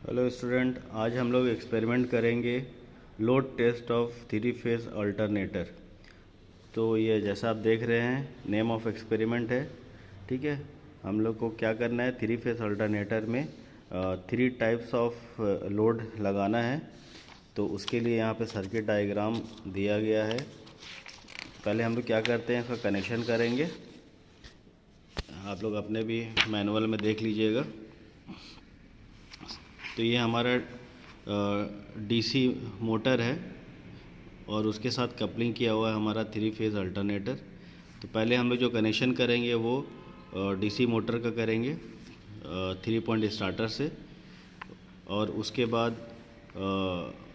Hello student, आज हम लोग एक्सपेरिमेंट करेंगे load test of three phase alternator. तो ये जैसा आप देख रहे हैं नेम ऑफ एक्सपेरिमेंट है। ठीक है, हम लोग को क्या करना है, थ्री फेस अल्टरनेटर में थ्री टाइप्स ऑफ लोड लगाना है। तो उसके लिए यहाँ पे सर्किट डायग्राम दिया गया है। पहले हम लोग क्या करते हैं, इसका कनेक्शन करेंगे। आप लोग अपने भी मैनुअल में देख लीजिएगा। तो ये हमारा डीसी मोटर है और उसके साथ कपलिंग किया हुआ है हमारा थ्री फेज़ अल्टरनेटर। तो पहले हम लोग जो कनेक्शन करेंगे वो डीसी मोटर का करेंगे 3 पॉइंट स्टार्टर से, और उसके बाद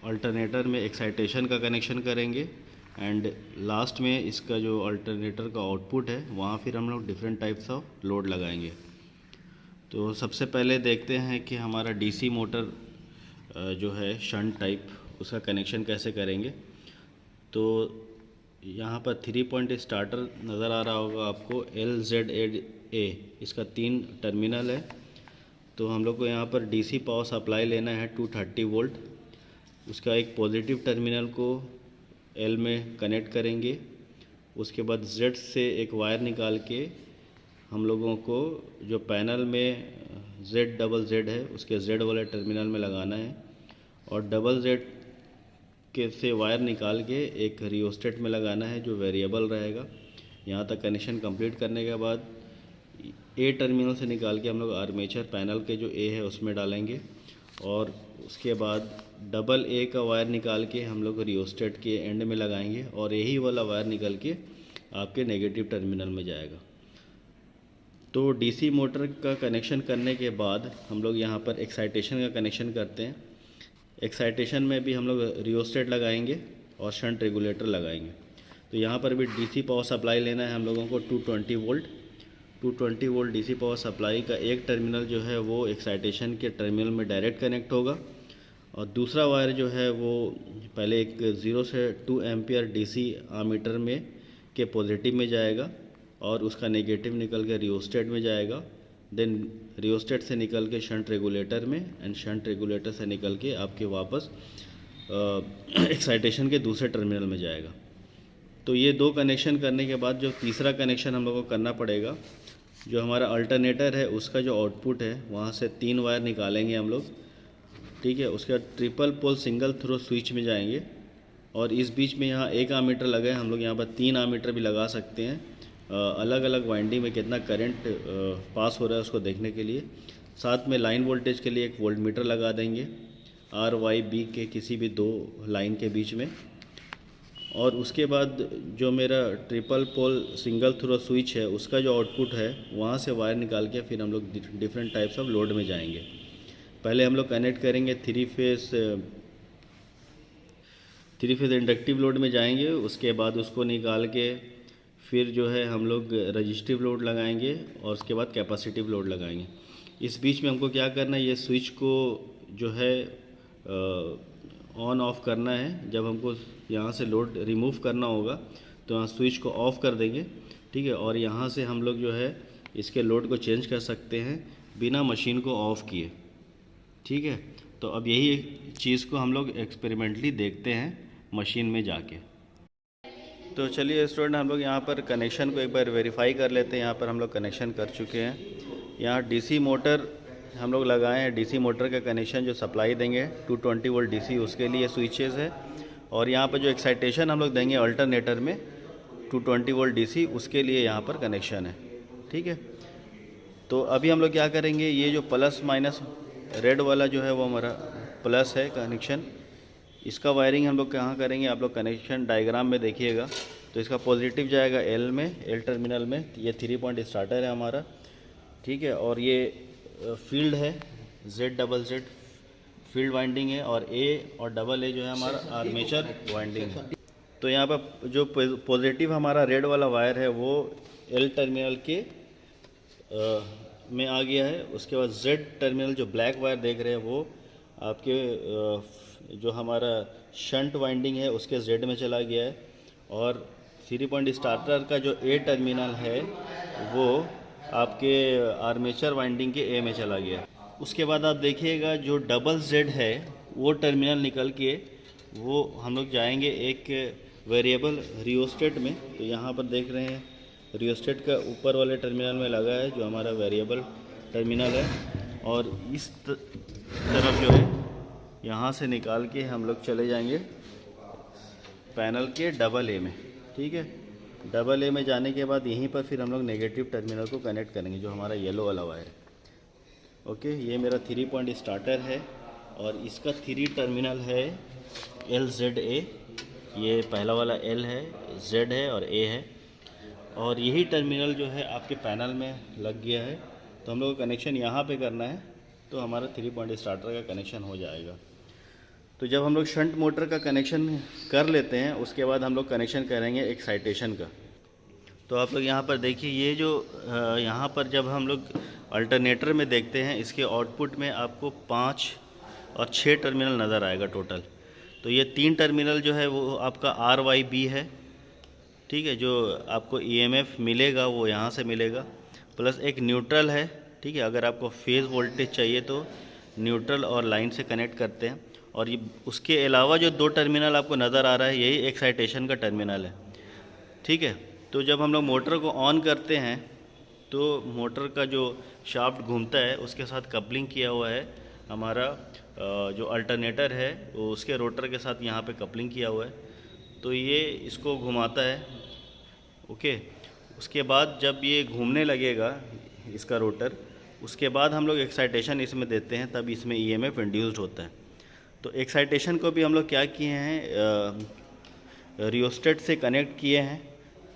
अल्टरनेटर में एक्साइटेशन का कनेक्शन करेंगे, एंड लास्ट में इसका जो अल्टरनेटर का आउटपुट है वहाँ फिर हम लोग डिफरेंट टाइप्स ऑफ लोड लगाएंगे। तो सबसे पहले देखते हैं कि हमारा डीसी मोटर जो है शंट टाइप, उसका कनेक्शन कैसे करेंगे। तो यहाँ पर 3 पॉइंट स्टार्टर नज़र आ रहा होगा आपको, LZA, इसका 3 टर्मिनल है। तो हम लोग को यहाँ पर डीसी पावर सप्लाई लेना है 230 वोल्ट। उसका एक पॉजिटिव टर्मिनल को L में कनेक्ट करेंगे। उसके बाद Z से एक वायर निकाल के हम लोगों को जो पैनल में ZZZ है उसके Z वाले टर्मिनल में लगाना है, और डबल Z के से वायर निकाल के एक रियोस्टेट में लगाना है जो वेरिएबल रहेगा। यहाँ तक कनेक्शन कंप्लीट करने के बाद A टर्मिनल से निकाल के हम लोग आर्मेचर पैनल के जो A है उसमें डालेंगे, और उसके बाद डबल A का वायर निकाल के हम लोग रियोस्टेट के एंड में लगाएंगे, और यही वाला वायर निकल के आपके नेगेटिव टर्मिनल में जाएगा। तो डीसी मोटर का कनेक्शन करने के बाद हम लोग यहाँ पर एक्साइटेशन का कनेक्शन करते हैं। एक्साइटेशन में भी हम लोग रियोस्टेट लगाएंगे और शंट रेगुलेटर लगाएंगे। तो यहाँ पर भी डीसी पावर सप्लाई लेना है हम लोगों को 220 volt. 220 volt DC power supply का एक टर्मिनल जो है वो एक्साइटेशन के टर्मिनल में डायरेक्ट कनेक्ट होगा, और दूसरा वायर जो है वो पहले एक 0 से 2 एम्पियर डीसी आमीटर में के पॉजिटिव में जाएगा, और उसका नेगेटिव निकल के रियोस्टेट में जाएगा। देन रियोस्टेट से निकल के शंट रेगुलेटर में, एंड शंट रेगुलेटर से निकल के आपके वापस एक्साइटेशन के दूसरे टर्मिनल में जाएगा। तो ये 2 कनेक्शन करने के बाद जो तीसरा कनेक्शन हम लोग को करना पड़ेगा, जो हमारा अल्टरनेटर है उसका जो आउटपुट है वहाँ से 3 वायर निकालेंगे हम लोग। ठीक है, उसके बाद triple pole single throw switch में जाएंगे, और इस बीच में यहाँ 1 आमीटर लगा है, हम लोग यहाँ पर 3 आमीटर भी लगा सकते हैं अलग अलग वाइंडिंग में कितना करंट पास हो रहा है उसको देखने के लिए। साथ में लाइन वोल्टेज के लिए एक वोल्टमीटर लगा देंगे RYB के किसी भी 2 लाइन के बीच में। और उसके बाद जो मेरा triple pole single throw switch है उसका जो आउटपुट है वहाँ से वायर निकाल के फिर हम लोग डिफरेंट टाइप्स ऑफ लोड में जाएंगे। पहले हम लोग कनेक्ट करेंगे थ्री फेज़ इंडक्टिव लोड में जाएंगे। उसके बाद उसको निकाल के फिर जो है हम लोग रजिस्टिव लोड लगाएंगे, और उसके बाद कैपेसिटिव लोड लगाएंगे। इस बीच में हमको क्या करना है, ये स्विच को जो है ऑन ऑफ करना है। जब हमको यहाँ से लोड रिमूव करना होगा तो यहाँ स्विच को ऑफ़ कर देंगे। ठीक है, और यहाँ से हम लोग जो है इसके लोड को चेंज कर सकते हैं बिना मशीन को ऑफ़ किए। ठीक है, तो अब यही चीज़ को हम लोग एक्सपेरिमेंटली देखते हैं मशीन में जाके। तो चलिए स्टूडेंट, हम लोग यहाँ पर कनेक्शन को एक बार वेरीफाई कर लेते हैं। यहाँ पर हम लोग कनेक्शन कर चुके हैं। यहाँ डीसी मोटर हम लोग लगाए हैं। डीसी मोटर का कनेक्शन जो सप्लाई देंगे 220 वोल्ट डीसी, उसके लिए स्विचेस है, और यहाँ पर जो एक्साइटेशन हम लोग देंगे अल्टरनेटर में 220 वोल्ट डीसी, उसके लिए यहाँ पर कनेक्शन है। ठीक है, तो अभी हम लोग क्या करेंगे, ये जो प्लस माइनस रेड वाला जो है वो हमारा प्लस है कनेक्शन, इसका वायरिंग हम लोग कहाँ करेंगे, आप लोग कनेक्शन डायग्राम में देखिएगा। तो इसका पॉजिटिव जाएगा L में, L टर्मिनल में। ये 3 पॉइंट स्टार्टर है हमारा। ठीक है, और ये फील्ड है ZZZ फील्ड वाइंडिंग है, और A और डबल A जो है हमारा आर्मेचर वाइंडिंग है। तो यहाँ पर जो पॉजिटिव हमारा रेड वाला वायर है वो L टर्मिनल के में आ गया है। उसके बाद Z टर्मिनल जो ब्लैक वायर देख रहे हैं वो आपके जो हमारा शंट वाइंडिंग है उसके Z में चला गया है, और 3 पॉइंट स्टार्टर का जो A टर्मिनल है वो आपके आर्मेचर वाइंडिंग के A में चला गया है। उसके बाद आप देखिएगा जो डबल जेड है वो टर्मिनल निकल के वो हम लोग जाएंगे एक वेरिएबल रियोस्टेट में। तो यहाँ पर देख रहे हैं रियोस्टेट का ऊपर वाले टर्मिनल में लगा है जो हमारा वेरिएबल टर्मिनल है, और इस तरफ जो है यहाँ से निकाल के हम लोग चले जाएंगे पैनल के डबल ए में। ठीक है, डबल ए में जाने के बाद यहीं पर फिर हम लोग नेगेटिव टर्मिनल को कनेक्ट करेंगे जो हमारा येलो वाला वायर है। ओके, ये मेरा 3 पॉइंट स्टार्टर है और इसका 3 टर्मिनल है LZA। ये पहला वाला L है, Z है और A है, और यही टर्मिनल जो है आपके पैनल में लग गया है। तो हम लोग को कनेक्शन यहाँ पे करना है तो हमारा 3 पॉइंट स्टार्टर का कनेक्शन हो जाएगा। तो जब हम लोग शंट मोटर का कनेक्शन कर लेते हैं उसके बाद हम लोग कनेक्शन करेंगे एक्साइटेशन का। तो आप लोग यहाँ पर देखिए, ये जो यहाँ पर जब हम लोग अल्टरनेटर में देखते हैं इसके आउटपुट में आपको 5 और 6 टर्मिनल नज़र आएगा टोटल। तो ये 3 टर्मिनल जो है वो आपका RYB है। ठीक है, जो आपको EMF मिलेगा वो यहाँ से मिलेगा, प्लस एक न्यूट्रल है। ठीक है, अगर आपको फेज़ वोल्टेज चाहिए तो न्यूट्रल और लाइन से कनेक्ट करते हैं। और ये उसके अलावा जो 2 टर्मिनल आपको नज़र आ रहा है यही एक्साइटेशन का टर्मिनल है। ठीक है, तो जब हम लोग मोटर को ऑन करते हैं तो मोटर का जो शाफ्ट घूमता है उसके साथ कपलिंग किया हुआ है हमारा जो अल्टरनेटर है वो उसके रोटर के साथ यहाँ पे कपलिंग किया हुआ है। तो ये इसको घुमाता है। ओके, उसके बाद जब ये घूमने लगेगा इसका रोटर, उसके बाद हम लोग एक्साइटेशन इसमें देते हैं, तब इसमें EMF इंड्यूस्ड होता है। तो एक्साइटेशन को भी हम लोग क्या किए हैं, रियोस्टेट से कनेक्ट किए हैं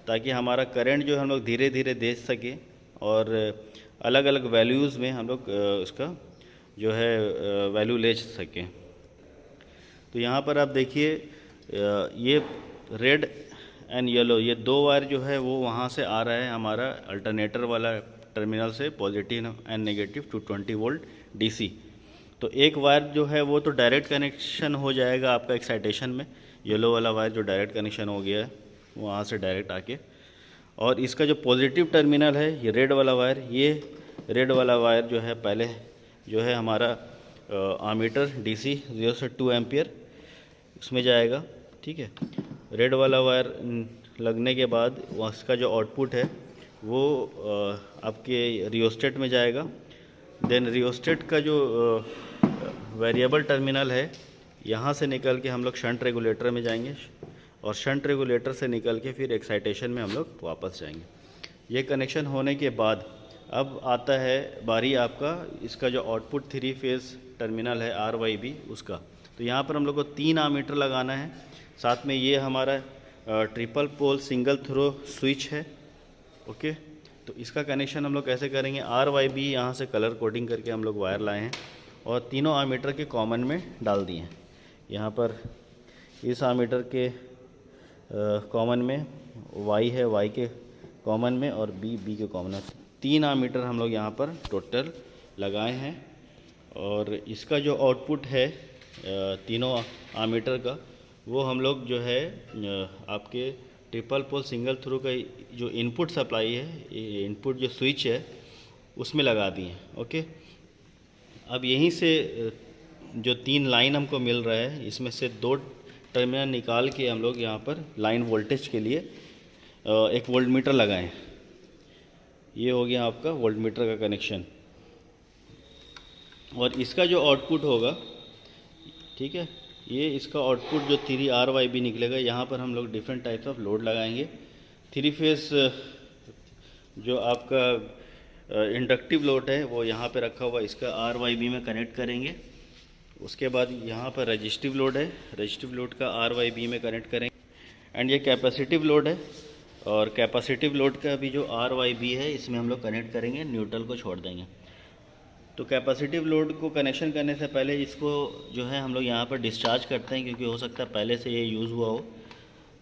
ताकि हमारा करंट जो हम लोग धीरे धीरे दे सके और अलग अलग वैल्यूज़ में हम लोग उसका जो है वैल्यू ले सकें। तो यहाँ पर आप देखिए ये रेड एंड येलो ये 2 वायर जो है वो वहाँ से आ रहा है हमारा अल्टरनेटर वाला टर्मिनल से, positive and negative 220 volt DC। तो एक वायर जो है वो तो डायरेक्ट कनेक्शन हो जाएगा आपका एक्साइटेशन में, येलो वाला वायर जो डायरेक्ट कनेक्शन हो गया है वहाँ से डायरेक्ट आके। और इसका जो पॉजिटिव टर्मिनल है ये रेड वाला वायर, ये रेड वाला वायर जो है पहले जो है हमारा आमीटर DC 0 से 2 एम्पियर उसमें जाएगा। ठीक है, रेड वाला वायर लगने के बाद उसका जो आउटपुट है वो आपके रियोस्टेट में जाएगा। देन रियोस्टेट का जो वेरिएबल टर्मिनल है यहाँ से निकल के हम लोग शंट रेगुलेटर में जाएंगे और शंट रेगुलेटर से निकल के फिर एक्साइटेशन में हम लोग वापस जाएंगे। ये कनेक्शन होने के बाद अब आता है बारी आपका इसका जो आउटपुट 3 फेज़ टर्मिनल है RYB उसका। तो यहाँ पर हम लोग को 3 आमीटर लगाना है, साथ में ये हमारा triple pole single throw switch है। ओके, तो इसका कनेक्शन हम लोग कैसे करेंगे, RYB यहाँ से कलर कोडिंग करके हम लोग वायर लाए हैं और तीनों आमीटर के कॉमन में डाल दिए हैं। यहाँ पर इस आमीटर के कॉमन में Y है, Y के कॉमन में, और B के कॉमन में। 3 आमीटर हम लोग यहाँ पर टोटल लगाए हैं। और इसका जो आउटपुट है तीनों आमीटर का वो हम लोग जो है आपके ट्रिपल पोल सिंगल थ्रू का जो इनपुट सप्लाई है, इनपुट जो स्विच है उसमें लगा दिए। ओके, अब यहीं से जो 3 लाइन हमको मिल रहा है इसमें से 2 टर्मिनल निकाल के हम लोग यहाँ पर लाइन वोल्टेज के लिए एक वोल्ट मीटर लगाएं। ये हो गया आपका वोल्ट मीटर का कनेक्शन। और इसका जो आउटपुट होगा, ठीक है, ये इसका आउटपुट जो 3 RYB निकलेगा, यहाँ पर हम लोग डिफरेंट टाइप्स ऑफ लोड लगाएंगे। 3 फेस जो आपका इंडक्टिव लोड है वो यहाँ पे रखा हुआ, इसका RYB में कनेक्ट करेंगे। उसके बाद यहाँ पर रजिस्टिव लोड है, रजिस्टिव लोड का RYB में कनेक्ट करेंगे। एंड ये कैपेसिटिव लोड है, और कैपेसिटिव लोड का भी जो RYB है इसमें हम लोग कनेक्ट करेंगे, न्यूट्रल को छोड़ देंगे। तो कैपेसिटिव लोड को कनेक्शन करने से पहले इसको जो है हम लोग यहाँ पर डिस्चार्ज करते हैं, क्योंकि हो सकता है पहले से ये यूज़ हुआ हो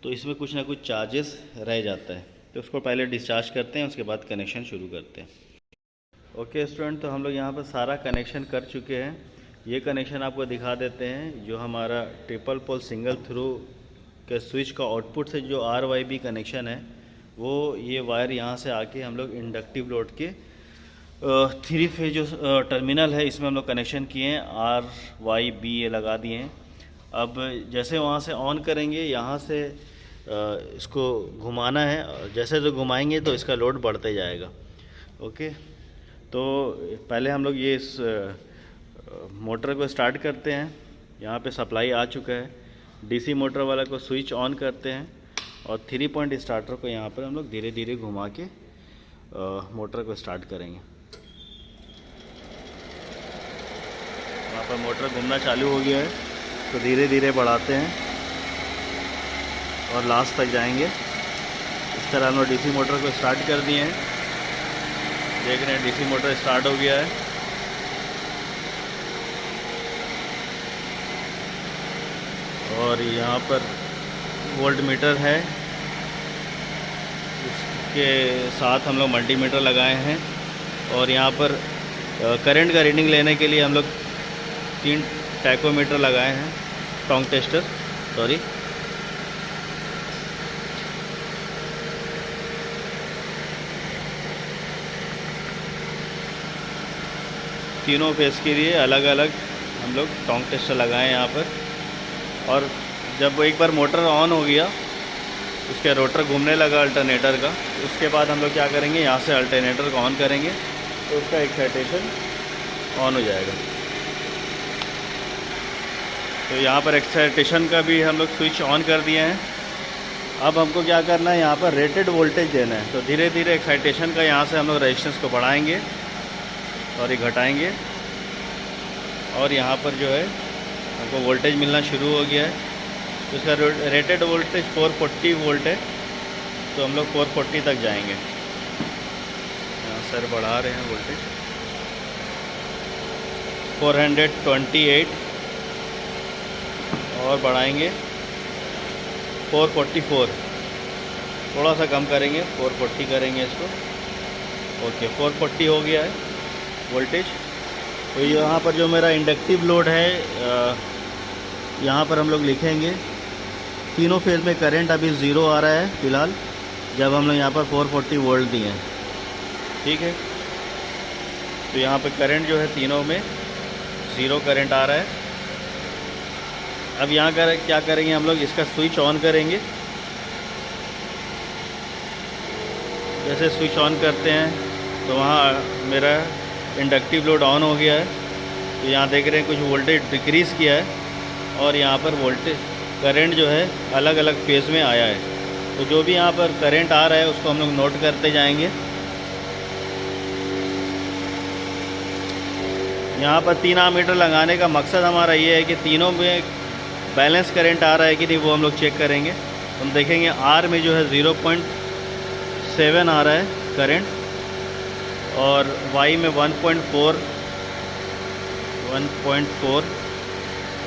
तो इसमें कुछ ना कुछ चार्जेस रह जाता है। तो उसको पहले डिस्चार्ज करते हैं, उसके बाद कनेक्शन शुरू करते हैं। ओके स्टूडेंट, तो हम लोग यहाँ पर सारा कनेक्शन कर चुके हैं। ये कनेक्शन आपको दिखा देते हैं, जो हमारा ट्रिपल पोल सिंगल थ्रू के स्विच का आउटपुट से जो RYB कनेक्शन है वो ये वायर यहाँ से आके हम लोग इंडक्टिव लोड के थ्री फेज जो टर्मिनल है इसमें हम लोग कनेक्शन किए हैं, आर वाई बी ये लगा दिए हैं। अब जैसे वहाँ से ऑन करेंगे, यहाँ से इसको घुमाना है, जैसे जो घुमाएंगे तो इसका लोड बढ़ते जाएगा। ओके, तो पहले हम लोग ये इस मोटर को स्टार्ट करते हैं। यहाँ पे सप्लाई आ चुका है, डीसी मोटर वाला को स्विच ऑन करते हैं और 3 पॉइंट स्टार्टर को यहाँ पर हम लोग धीरे धीरे घुमा के मोटर को स्टार्ट करेंगे। यहाँ पर मोटर घूमना चालू हो गया है, तो धीरे धीरे बढ़ाते हैं और लास्ट तक जाएंगे। इस तरह हम लोग डीसी मोटर को स्टार्ट कर दिए हैं। देख रहे हैं डीसी मोटर स्टार्ट हो गया है। और यहाँ पर वोल्ट मीटर है, इसके साथ हम लोग मल्टीमीटर लगाए हैं। और यहाँ पर करंट का रीडिंग लेने के लिए हम लोग 3 टैकोमीटर लगाए हैं, टोंग टेस्टर सॉरी। तीनों फेस के लिए अलग अलग हम लोग टोंग टेस्टर लगाए हैं यहाँ पर। और जब एक बार मोटर ऑन हो गया, उसके रोटर घूमने लगा अल्टरनेटर का, उसके बाद हम लोग क्या करेंगे, यहाँ से अल्टरनेटर को ऑन करेंगे तो उसका एक्साइटेशन ऑन हो जाएगा। तो यहाँ पर एक्साइटेशन का भी हम लोग स्विच ऑन कर दिए हैं। अब हमको क्या करना है, यहाँ पर रेटेड वोल्टेज देना है। तो धीरे धीरे एक्साइटेशन का यहाँ से हम लोग रेजिस्टेंस को बढ़ाएंगे और ये घटाएंगे। और यहाँ पर जो है हमको वोल्टेज मिलना शुरू हो गया है। तो इसका रेटेड वोल्टेज 440 वोल्ट है, तो हम लोग 440 तक जाएंगे। यहाँ सर बढ़ा रहे हैं वोल्टेज 428 और बढ़ाएंगे 444, थोड़ा सा कम करेंगे, 440 करेंगे इसको। ओके, 440 हो गया है वोल्टेज। तो यहाँ पर जो मेरा इंडक्टिव लोड है, यहाँ पर हम लोग लिखेंगे तीनों फेज में करंट अभी 0 आ रहा है फ़िलहाल, जब हम लोग यहाँ पर 440 वोल्ट दिए हैं। ठीक है, तो यहाँ पर करंट जो है तीनों में 0 करंट आ रहा है। अब यहाँ क्या करेंगे हम लोग, इसका स्विच ऑन करेंगे। जैसे स्विच ऑन करते हैं तो वहाँ मेरा इंडक्टिव लोड ऑन हो गया है। तो यहाँ देख रहे हैं कुछ वोल्टेज डिक्रीज़ किया है और यहाँ पर वोल्टेज करंट जो है अलग अलग फेज़ में आया है। तो जो भी यहाँ पर करंट आ रहा है उसको हम लोग नोट करते जाएंगे। यहाँ पर 3 एमीटर लगाने का मकसद हमारा ये है कि तीनों में बैलेंस करंट आ रहा है कि नहीं, वो हम लोग चेक करेंगे। हम देखेंगे आर में जो है 0.7 आ रहा है करंट, और वाई में 1.4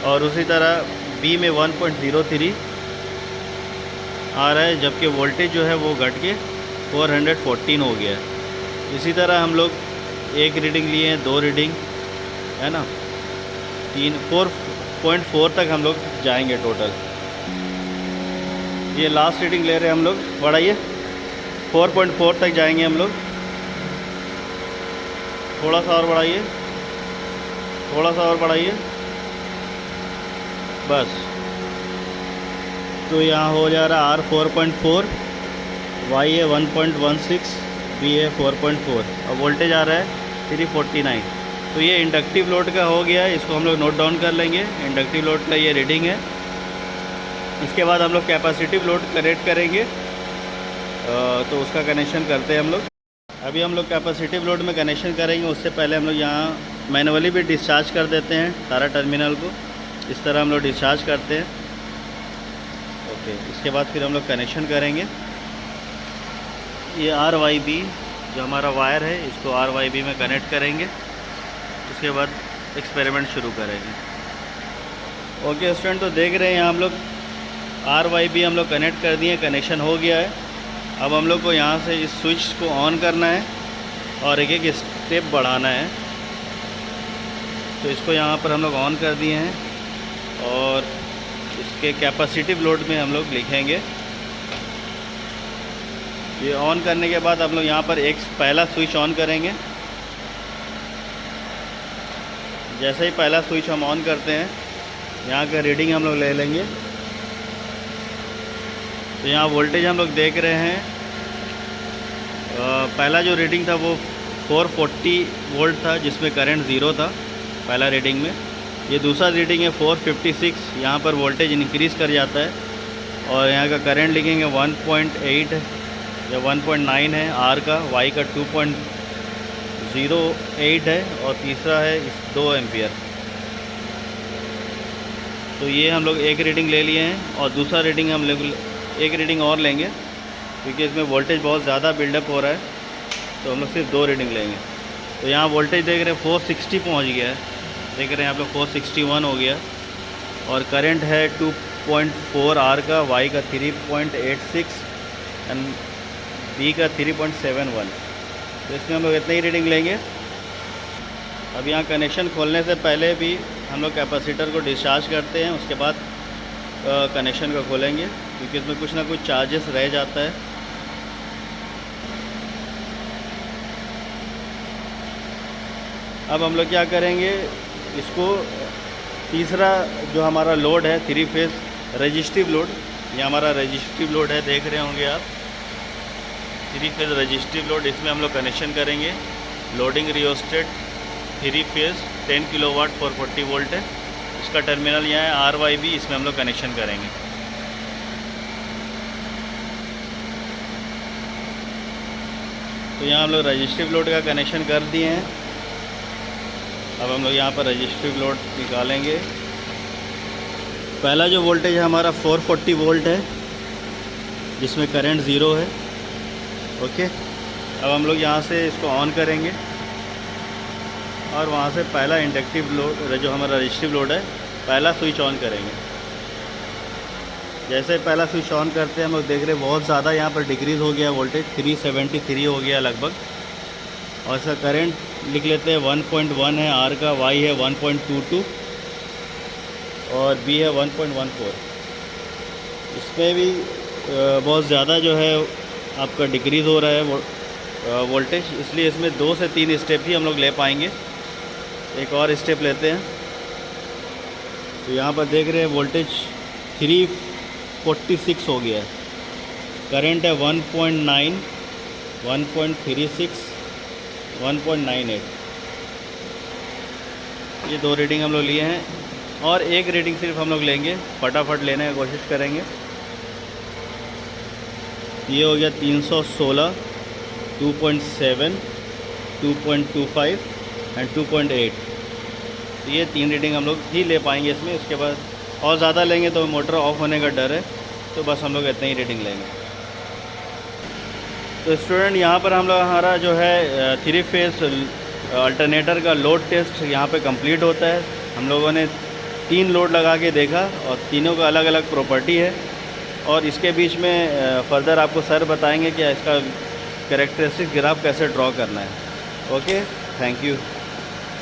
और उसी तरह बी में 1.03 आ रहा है, जबकि वोल्टेज जो है वो घट के 414 हो गया है। इसी तरह हम लोग एक रीडिंग लिए हैं, 2 रीडिंग है ना, 4.4 तक हम लोग जाएंगे टोटल। ये लास्ट रीडिंग ले रहे हैं हम लोग, बढ़ाइए 4.4 तक जाएंगे हम लोग। थोड़ा सा और बढ़ाइए, थोड़ा सा और बढ़ाइए, बस। तो यहाँ हो जा रहा R 4.4, Y है 1.16, B है 4.4 और वोल्टेज आ रहा है 349। तो ये इंडक्टिव लोड का हो गया है, इसको हम लोग नोट डाउन कर लेंगे। इंडक्टिव लोड का ये रीडिंग है। इसके बाद हम लोग कैपेसिटिव लोड कनेक्ट करेंगे, तो उसका कनेक्शन करते हैं हम लोग। अभी हम लोग कैपेसिटिव लोड में कनेक्शन करेंगे, उससे पहले हम लोग यहाँ मैनुअली भी डिस्चार्ज कर देते हैं सारा टर्मिनल को। इस तरह हम लोग डिस्चार्ज करते हैं। ओके, इसके बाद फिर हम लोग कनेक्शन करेंगे। ये RYB जो हमारा वायर है, इसको RYB में कनेक्ट करेंगे। उसके बाद एक्सपेरिमेंट शुरू करेंगे। ओके स्टूडेंट, तो देख रहे हैं यहाँ हम लोग RYB हम लोग कनेक्ट कर दिए, कनेक्शन हो गया है। अब हम लोग को यहाँ से इस स्विच को ऑन करना है और एक एक स्टेप बढ़ाना है। तो इसको यहाँ पर हम लोग ऑन कर दिए हैं और इसके कैपेसिटिव लोड में हम लोग लिखेंगे। ये ऑन करने के बाद हम लोग यहाँ पर एक पहला स्विच ऑन करेंगे जैसे ही पहला स्विच हम ऑन करते हैं, यहाँ का रीडिंग हम लोग ले लेंगे। तो यहाँ वोल्टेज हम लोग देख रहे हैं, पहला जो रीडिंग था वो 440 वोल्ट था, जिसमें करंट ज़ीरो था पहला रीडिंग में। ये दूसरा रीडिंग है 456, यहाँ पर वोल्टेज इंक्रीज़ कर जाता है और यहाँ का करंट लिखेंगे 1.8 या 1.9 है आर का, वाई का 2.08 है और तीसरा है 2 एम्पियर। तो ये हम लोग एक रीडिंग ले लिए हैं और दूसरा रीडिंग हम लोग एक रीडिंग और लेंगे, क्योंकि इसमें वोल्टेज बहुत ज़्यादा बिल्डअप हो रहा है, तो हम लोग सिर्फ 2 रीडिंग लेंगे। तो यहाँ वोल्टेज देख रहे हैं 460 पहुँच गया है, देख रहे हैं आप लोग 461 हो गया और करंट है 2.4 आर का, वाई का 3.86 एंड बी का 3.71। तो इसमें हम लोग इतनी ही रीडिंग लेंगे। अब यहाँ कनेक्शन खोलने से पहले भी हम लोग कैपेसिटर को डिस्चार्ज करते हैं, उसके बाद कनेक्शन को खोलेंगे, क्योंकि इसमें कुछ ना कुछ चार्जेस रह जाता है। अब हम लोग क्या करेंगे, इसको तीसरा जो हमारा लोड है 3 फेज़ रजिस्टिव लोड, ये हमारा रजिस्टिव लोड है, देख रहे होंगे आप 3 फेज़ रजिस्टिव लोड, इसमें हम लोग कनेक्शन करेंगे। Loading rheostat 3 phase 10 kilowatt 440 volt है, इसका टर्मिनल यहाँ है RYB, इसमें हम लोग कनेक्शन करेंगे। तो यहाँ हम लोग रजिस्टिव लोड का कनेक्शन कर दिए हैं। अब हम लोग यहाँ पर रजिस्टिव लोड निकालेंगे। पहला जो वोल्टेज है हमारा 440 वोल्ट है, जिसमें करंट ज़ीरो है। ओके, अब हम लोग यहाँ से इसको ऑन करेंगे और वहाँ से पहला इंडक्टिव लोड जो हमारा रजिस्टिव लोड है, पहला स्विच ऑन करेंगे। जैसे पहला स्विच ऑन करते हैं हम लोग देख रहे हैं बहुत ज़्यादा यहाँ पर डिक्रीज़ हो गया वोल्टेज, 373 हो गया लगभग, और इसका करंट लिख लेते हैं 1.1 है आर का, वाई है 1.22 और बी है 1.14। इसमें भी बहुत ज़्यादा जो है आपका डिक्रीज़ हो रहा है वोल्टेज, इसलिए इसमें 2 से 3 स्टेप ही हम लोग ले पाएंगे। एक और स्टेप लेते हैं। तो यहाँ पर देख रहे हैं वोल्टेज 346 हो गया है, करंट है 1.9, 1.36, 1.98। ये 2 रीडिंग हम लोग लिए हैं और एक रीडिंग सिर्फ हम लोग लेंगे, फटाफट लेने की कोशिश करेंगे। ये हो गया 316, 2.7, 2.25 एंड 2.8। तो ये 3 रीडिंग हम लोग ही ले पाएंगे इसमें, उसके बाद और ज़्यादा लेंगे तो मोटर ऑफ होने का डर है, तो बस हम लोग इतने ही रीडिंग लेंगे। तो स्टूडेंट, यहाँ पर हम लोग हमारा जो है 3 फेज़ अल्टरनेटर का लोड टेस्ट यहाँ पे कंप्लीट होता है। हम लोगों ने 3 लोड लगा के देखा और तीनों का अलग अलग प्रॉपर्टी है, और इसके बीच में फर्दर आपको सर बताएंगे कि इसका कैरेक्टरिस्टिक ग्राफ कैसे ड्रॉ करना है। Okay, thank you.